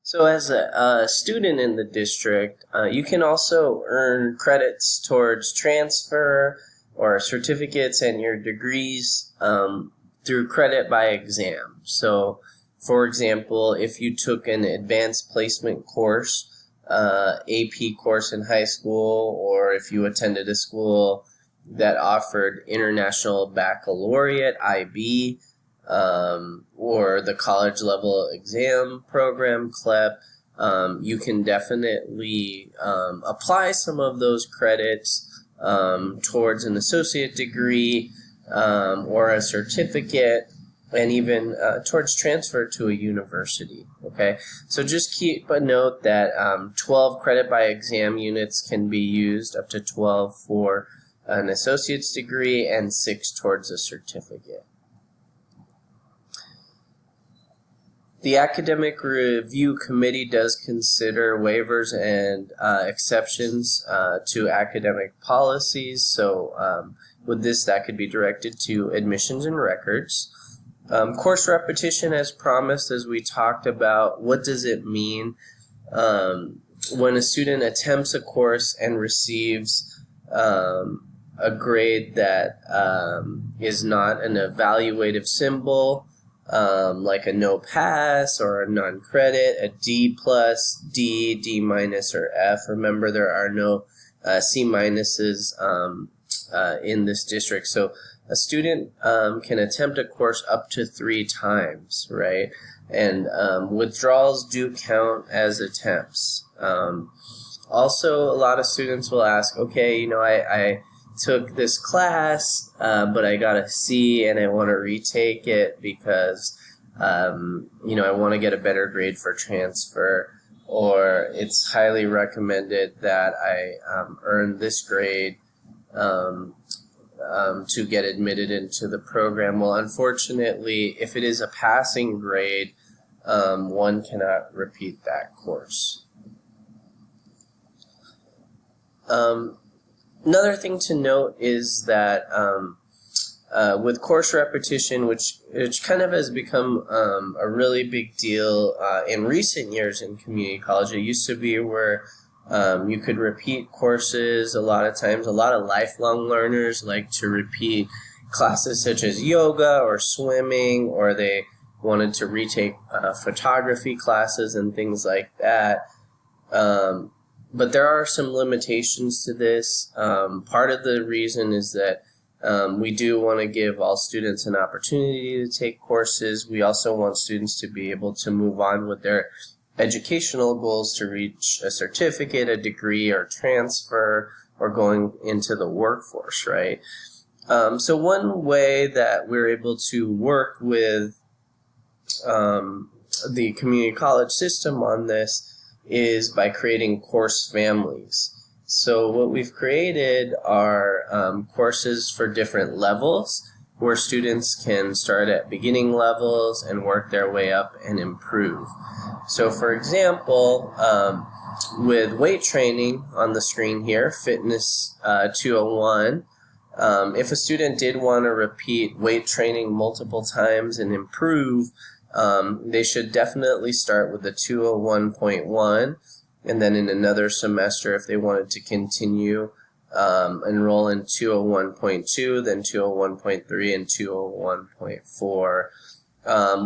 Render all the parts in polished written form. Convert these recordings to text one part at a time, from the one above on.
So as a student in the district, you can also earn credits towards transfer or certificates and your degrees through credit by exam. So, for example, if you took an advanced placement course, AP course in high school, or if you attended a school that offered International Baccalaureate, IB, or the college level exam program, CLEP, you can definitely apply some of those credits towards an associate degree or a certificate, and even towards transfer to a university. Okay, so just keep a note that 12 credit by exam units can be used, up to 12 for an associate's degree and 6 towards a certificate. The Academic Review Committee does consider waivers and exceptions to academic policies. So with this, that could be directed to admissions and records. Course repetition, as promised, as we talked about. What does it mean when a student attempts a course and receives a grade that is not an evaluative symbol, like a no pass or a non-credit, a D plus, D, D minus, or F. Remember, there are no C minuses in this district. So a student can attempt a course up to 3 times, right? And withdrawals do count as attempts. Also, a lot of students will ask, okay, I took this class, but I got a C and I want to retake it because, I want to get a better grade for transfer, or it's highly recommended that I earn this grade to get admitted into the program. Well, unfortunately, if it is a passing grade, one cannot repeat that course. Another thing to note is that with course repetition, which kind of has become a really big deal in recent years in community college, it used to be where you could repeat courses a lot of times. A lot of lifelong learners like to repeat classes such as yoga or swimming, or they wanted to retake photography classes and things like that. But there are some limitations to this. Part of the reason is that we do want to give all students an opportunity to take courses. We also want students to be able to move on with their educational goals to reach a certificate, a degree, or transfer, or going into the workforce, right? So one way that we're able to work with the community college system on this is by creating course families. So what we've created are courses for different levels, where students can start at beginning levels and work their way up and improve. So for example, with weight training on the screen here, Fitness 201, if a student did want to repeat weight training multiple times and improve, they should definitely start with the 201.1, and then in another semester, if they wanted to continue, enroll in 201.2, then 201.3, and 201.4.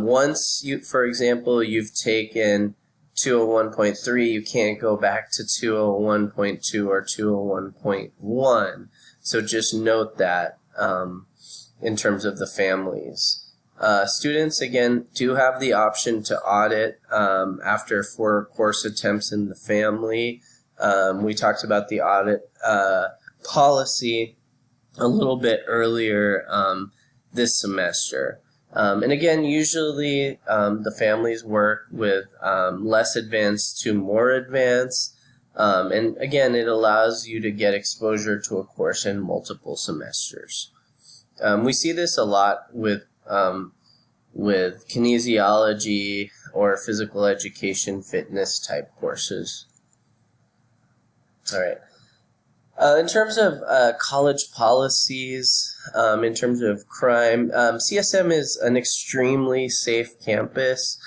Once you, for example, you've taken 201.3, you can't go back to 201.2 or 201.1. So just note that in terms of the families. Students, again, do have the option to audit after 4 course attempts in the family. We talked about the audit policy a little bit earlier this semester. And again, usually the families work with less advanced to more advanced. And again, it allows you to get exposure to a course in multiple semesters. We see this a lot with kinesiology or physical education fitness type courses. All right. In terms of college policies, in terms of crime, CSM is an extremely safe campus.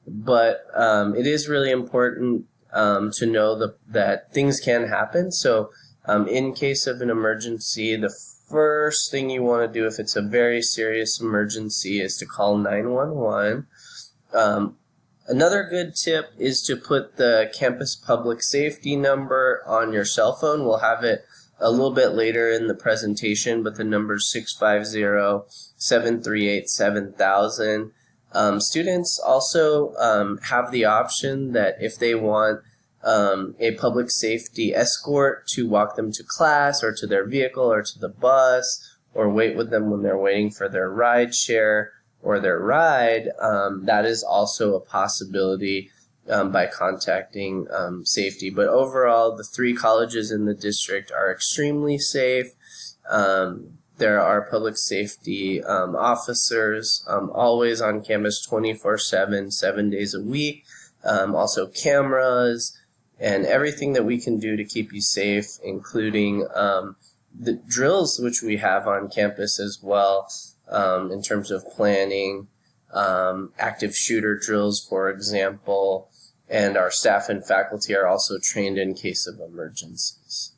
but it is really important to know that things can happen. So in case of an emergency, the first thing you want to do if it's a very serious emergency is to call 911. Another good tip is to put the campus public safety number on your cell phone. We'll have it a little bit later in the presentation, but the number is 650-738-7000. Students also have the option that if they want a public safety escort to walk them to class or to their vehicle or to the bus, or wait with them when they're waiting for their ride share or their ride, that is also a possibility by contacting safety. But overall, the 3 colleges in the district are extremely safe. There are public safety officers always on campus 24/7, 7 days a week. Also cameras and everything that we can do to keep you safe, including the drills which we have on campus as well, in terms of planning, active shooter drills, for example, and our staff and faculty are also trained in case of emergencies.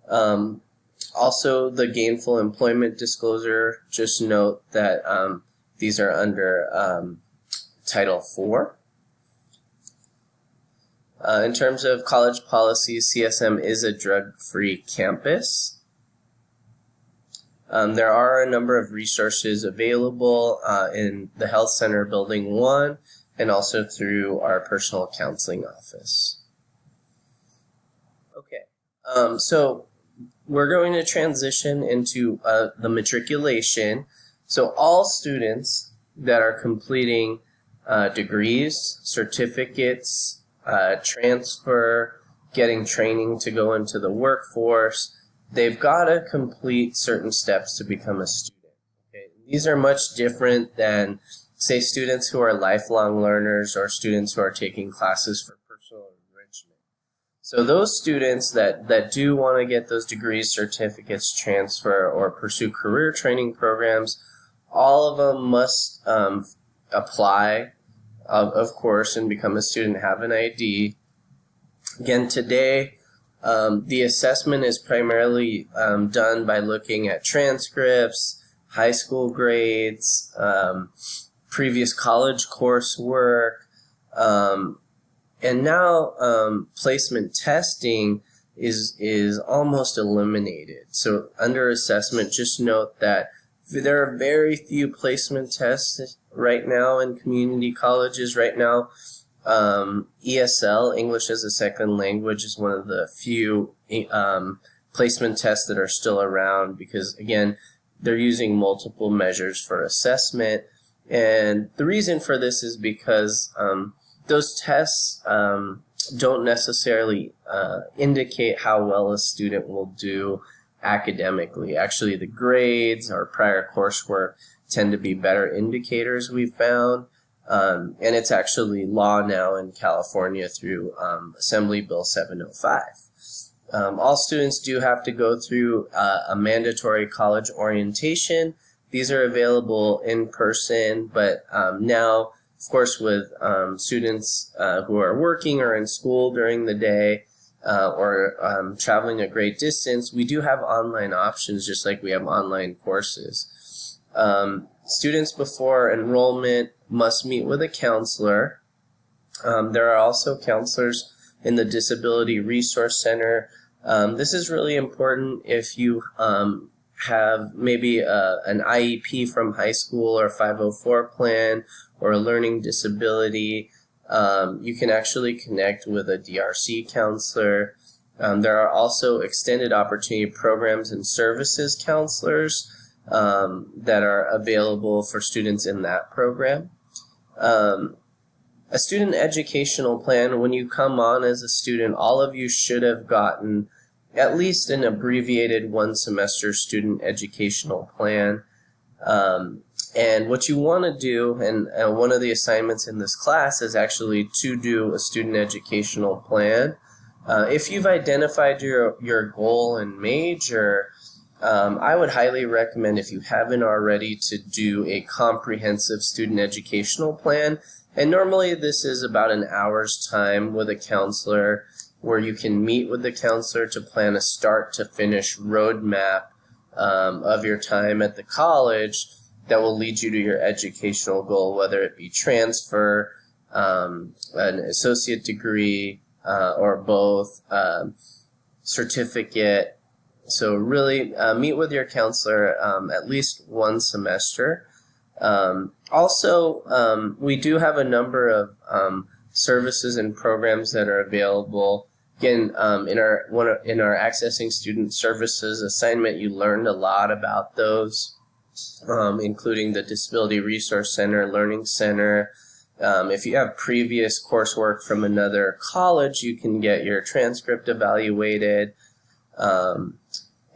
Also, the gainful employment disclosure, just note that these are under Title IV. In terms of college policies, CSM is a drug-free campus. There are a number of resources available in the Health Center Building 1 and also through our personal counseling office. Okay, so we're going to transition into the matriculation. So all students that are completing degrees, certificates, transfer, getting training to go into the workforce, they've got to complete certain steps to become a student. Okay? These are much different than, say, students who are lifelong learners or students who are taking classes for personal enrichment. So those students that do want to get those degrees, certificates, transfer, or pursue career training programs, all of them must apply, of course, and become a student, have an ID. Again, today, the assessment is primarily done by looking at transcripts, high school grades, previous college coursework, and now placement testing is almost eliminated. So under assessment, just note that there are very few placement tests right now in community colleges. Right now, ESL, English as a Second Language, is one of the few placement tests that are still around because, again, they're using multiple measures for assessment. And the reason for this is because those tests don't necessarily indicate how well a student will do academically. Actually, the grades or prior coursework tend to be better indicators, we've found. And it's actually law now in California through Assembly Bill 705. All students do have to go through a mandatory college orientation. These are available in person, but now, of course, with students who are working or in school during the day or traveling a great distance, we do have online options just like we have online courses. Students before enrollment must meet with a counselor. There are also counselors in the Disability Resource Center. This is really important if you have maybe an IEP from high school or 504 plan or a learning disability. You can actually connect with a DRC counselor. There are also extended opportunity programs and services counselors that are available for students in that program. A student educational plan, when you come on as a student, all of you should have gotten at least an abbreviated 1-semester student educational plan. And what you want to do, and one of the assignments in this class is actually to do a student educational plan. If you've identified your goal and major, I would highly recommend, if you haven't already, to do a comprehensive student educational plan. And normally this is about an hour's time with a counselor, where you can meet with the counselor to plan a start to finish roadmap of your time at the college that will lead you to your educational goal, whether it be transfer, an associate degree, or both, certificate. So really meet with your counselor at least one semester. Also, we do have a number of services and programs that are available. Again, in our Accessing Student Services assignment, you learned a lot about those, including the Disability Resource Center, Learning Center. If you have previous coursework from another college, you can get your transcript evaluated.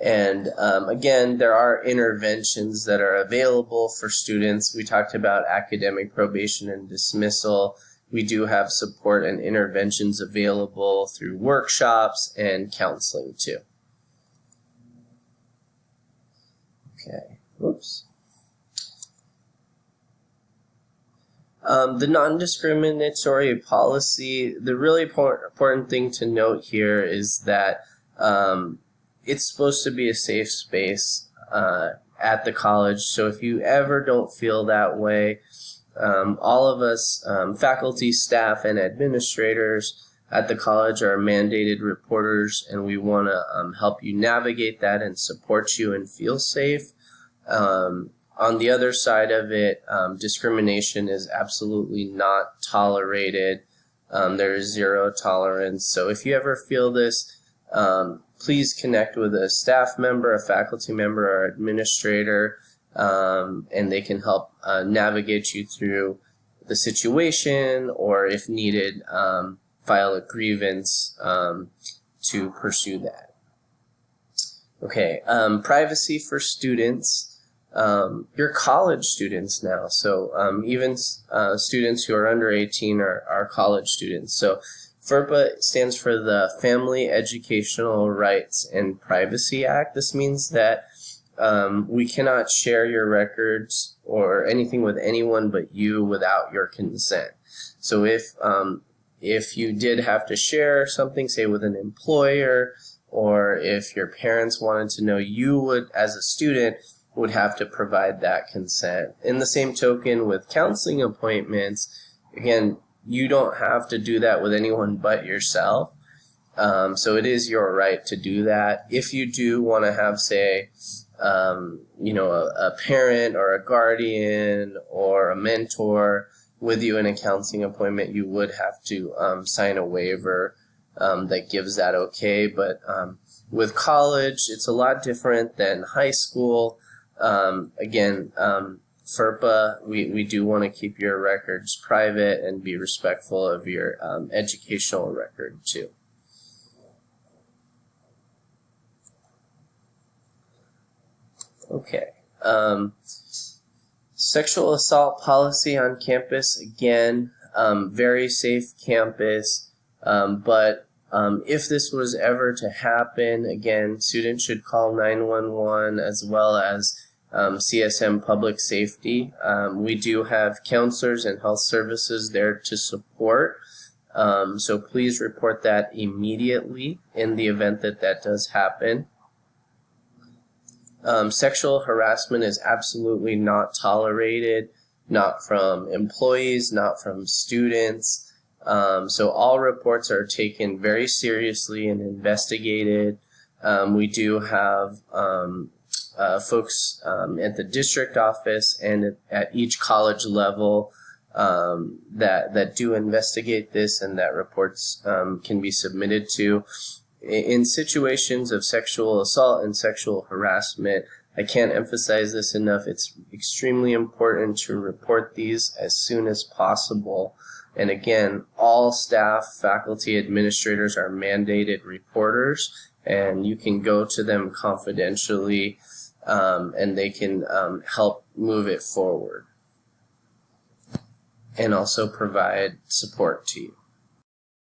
Again, there are interventions that are available for students. We talked about academic probation and dismissal. We do have support and interventions available through workshops and counseling too. Okay, oops. The non-discriminatory policy, the really important thing to note here is that it's supposed to be a safe space at the college. So if you ever don't feel that way, all of us, faculty, staff, and administrators at the college are mandated reporters, and we want to help you navigate that and support you and feel safe. On the other side of it, discrimination is absolutely not tolerated. There is zero tolerance. So if you ever feel this, please connect with a staff member, a faculty member, or administrator, and they can help navigate you through the situation, or if needed, file a grievance to pursue that. Okay, privacy for students. You're college students now, so even students who are under 18 are college students. So FERPA stands for the Family Educational Rights and Privacy Act. This means that we cannot share your records or anything with anyone but you without your consent. So if you did have to share something, say with an employer, or if your parents wanted to know, you would, as a student, would have to provide that consent. In the same token, with counseling appointments, again, you don't have to do that with anyone but yourself. So it is your right to do that. If you do want to have, say, a parent or a guardian or a mentor with you in a counseling appointment, you would have to sign a waiver that gives that okay. But with college, it's a lot different than high school. Again, FERPA, we do want to keep your records private and be respectful of your educational record too. Okay. Sexual assault policy on campus, again, very safe campus, but if this was ever to happen, again, students should call 911 as well as CSM Public Safety. We do have counselors and health services there to support, so please report that immediately in the event that that does happen. Sexual harassment is absolutely not tolerated, not from employees, not from students. So all reports are taken very seriously and investigated. We do have folks at the district office and at each college level that do investigate this, and that reports can be submitted to. In situations of sexual assault and sexual harassment, I can't emphasize this enough. It's extremely important to report these as soon as possible. And again, all staff, faculty, administrators are mandated reporters, and you can go to them confidentially, and they can help move it forward and also provide support to you.